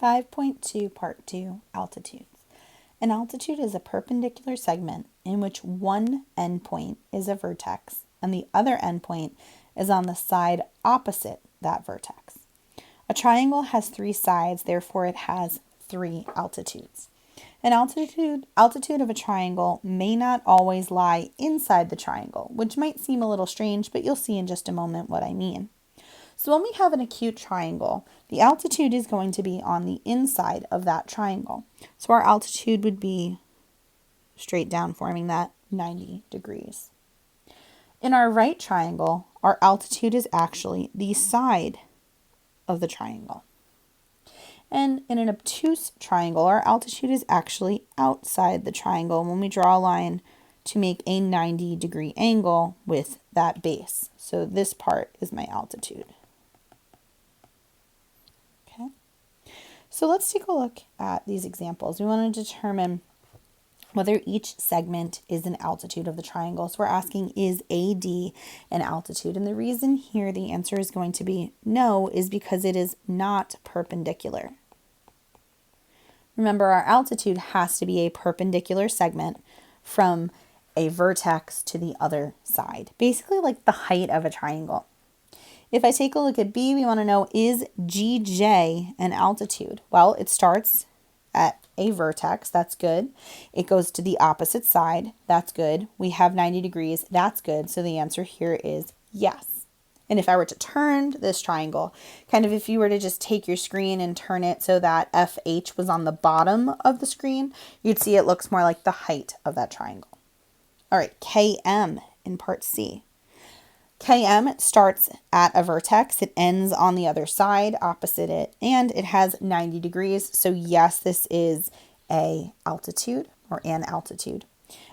5.2 Part 2 Altitudes. An altitude is a perpendicular segment in which one endpoint is a vertex and the other endpoint is on the side opposite that vertex. A triangle has three sides, therefore it has three altitudes. An altitude of a triangle may not always lie inside the triangle, which might seem a little strange, but you'll see in just a moment what I mean. So when we have an acute triangle, the altitude is going to be on the inside of that triangle. So our altitude would be straight down, forming that 90 degrees. In our right triangle, our altitude is actually the side of the triangle. And in an obtuse triangle, our altitude is actually outside the triangle when we draw a line to make a 90-degree angle with that base. So this part is my altitude. Okay. So let's take a look at these examples. We want to determine whether each segment is an altitude of the triangle. So we're asking, is AD an altitude? And the reason here the answer is going to be no is because it is not perpendicular. Remember, our altitude has to be a perpendicular segment from a vertex to the other side, basically like the height of a triangle. If I take a look at B, we want to know, is GJ an altitude? Well, it starts at a vertex, that's good. It goes to the opposite side, that's good. We have 90 degrees, that's good. So the answer here is yes. And if I were to turn this triangle, kind of if you were to just take your screen and turn it so that FH was on the bottom of the screen, you'd see it looks more like the height of that triangle. All right, KM in part C. KM starts at a vertex, it ends on the other side, opposite it, and it has 90 degrees. So yes, this is a altitude or an altitude.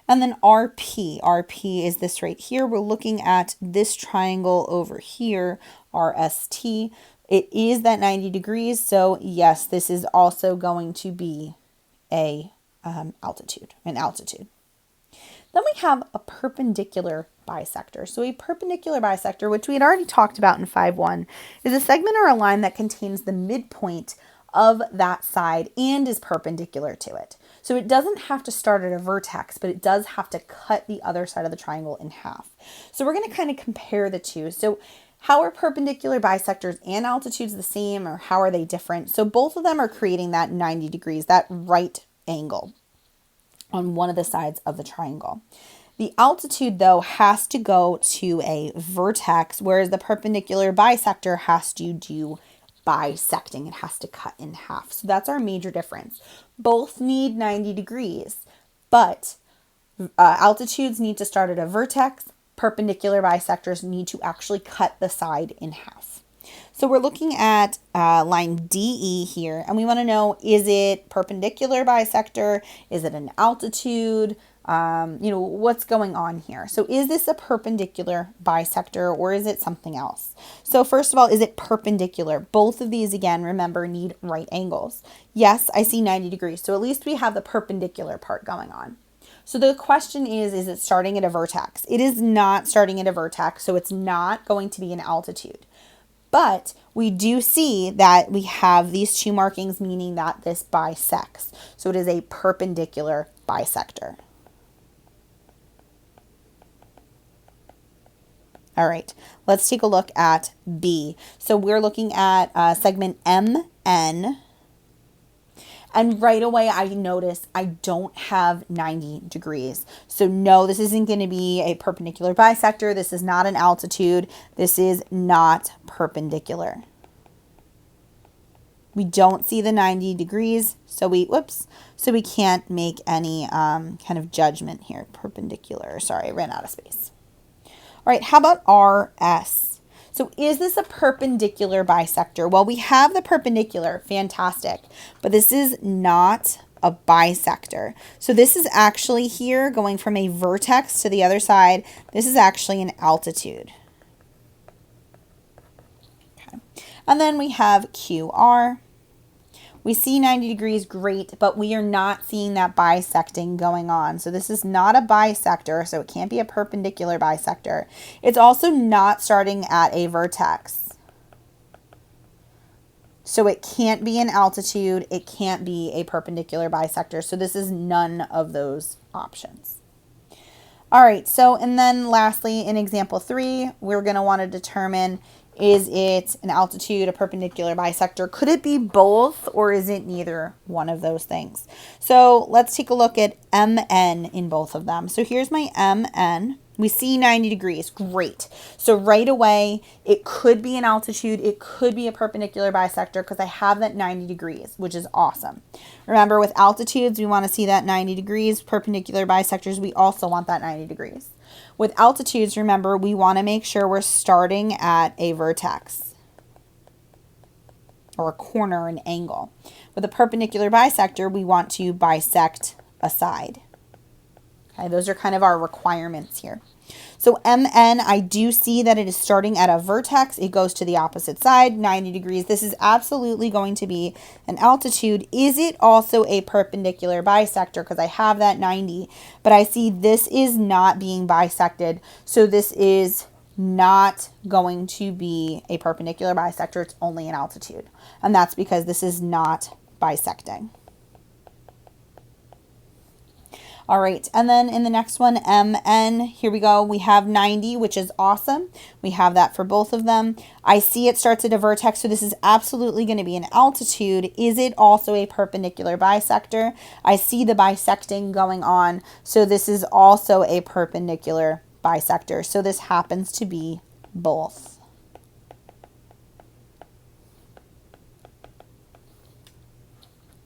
And then RP is this right here. We're looking at this triangle over here, RST. It is that 90 degrees. So yes, this is also going to be an altitude. Then we have a perpendicular bisector. So a perpendicular bisector, which we had already talked about in 5.1, is a segment or a line that contains the midpoint of that side and is perpendicular to it. So it doesn't have to start at a vertex, but it does have to cut the other side of the triangle in half. So we're going to kind of compare the two. So how are perpendicular bisectors and altitudes the same, or how are they different? So both of them are creating that 90 degrees, that right angle on one of the sides of the triangle. The altitude, though, has to go to a vertex, whereas the perpendicular bisector has to do bisecting. It has to cut in half. So that's our major difference. Both need 90 degrees, but altitudes need to start at a vertex. Perpendicular bisectors need to actually cut the side in half. So we're looking at line DE here, and we want to know, is it perpendicular bisector? Is it an altitude? What's going on here? So is this a perpendicular bisector, or is it something else? So first of all, is it perpendicular? Both of these, again, remember, need right angles. Yes, I see 90 degrees. So at least we have the perpendicular part going on. So the question is it starting at a vertex? It is not starting at a vertex, so it's not going to be an altitude. But we do see that we have these two markings, meaning that this bisects. So it is a perpendicular bisector. All right, let's take a look at B. So we're looking at segment MN. And right away, I notice I don't have 90 degrees. So no, this isn't going to be a perpendicular bisector. This is not an altitude. This is not perpendicular. We don't see the 90 degrees, so we can't make any kind of judgment here. Perpendicular, sorry, I ran out of space. All right, how about RS? So is this a perpendicular bisector? Well, we have the perpendicular, fantastic, but this is not a bisector. So this is actually here going from a vertex to the other side. This is actually an altitude. Okay. And then we have QR. We see 90 degrees, great, but we are not seeing that bisecting going on. So this is not a bisector, so it can't be a perpendicular bisector. It's also not starting at a vertex. So it can't be an altitude. It can't be a perpendicular bisector. So this is none of those options. All right, so and then lastly, in example 3, we're going to want to determine, is it an altitude, a perpendicular bisector? Could it be both, or is it neither one of those things? So let's take a look at MN in both of them. So here's my MN. We see 90 degrees. Great. So right away, it could be an altitude. It could be a perpendicular bisector because I have that 90 degrees, which is awesome. Remember, with altitudes, we want to see that 90 degrees. Perpendicular bisectors, we also want that 90 degrees. With altitudes, remember, we want to make sure we're starting at a vertex or a corner, an angle. With a perpendicular bisector, we want to bisect a side. Okay, those are kind of our requirements here. So MN, I do see that it is starting at a vertex. It goes to the opposite side, 90 degrees. This is absolutely going to be an altitude. Is it also a perpendicular bisector? Because I have that 90, but I see this is not being bisected. So this is not going to be a perpendicular bisector. It's only an altitude. And that's because this is not bisecting. All right, and then in the next one, MN, here we go. We have 90, which is awesome. We have that for both of them. I see it starts at a vertex, so this is absolutely going to be an altitude. Is it also a perpendicular bisector? I see the bisecting going on, so this is also a perpendicular bisector. So this happens to be both.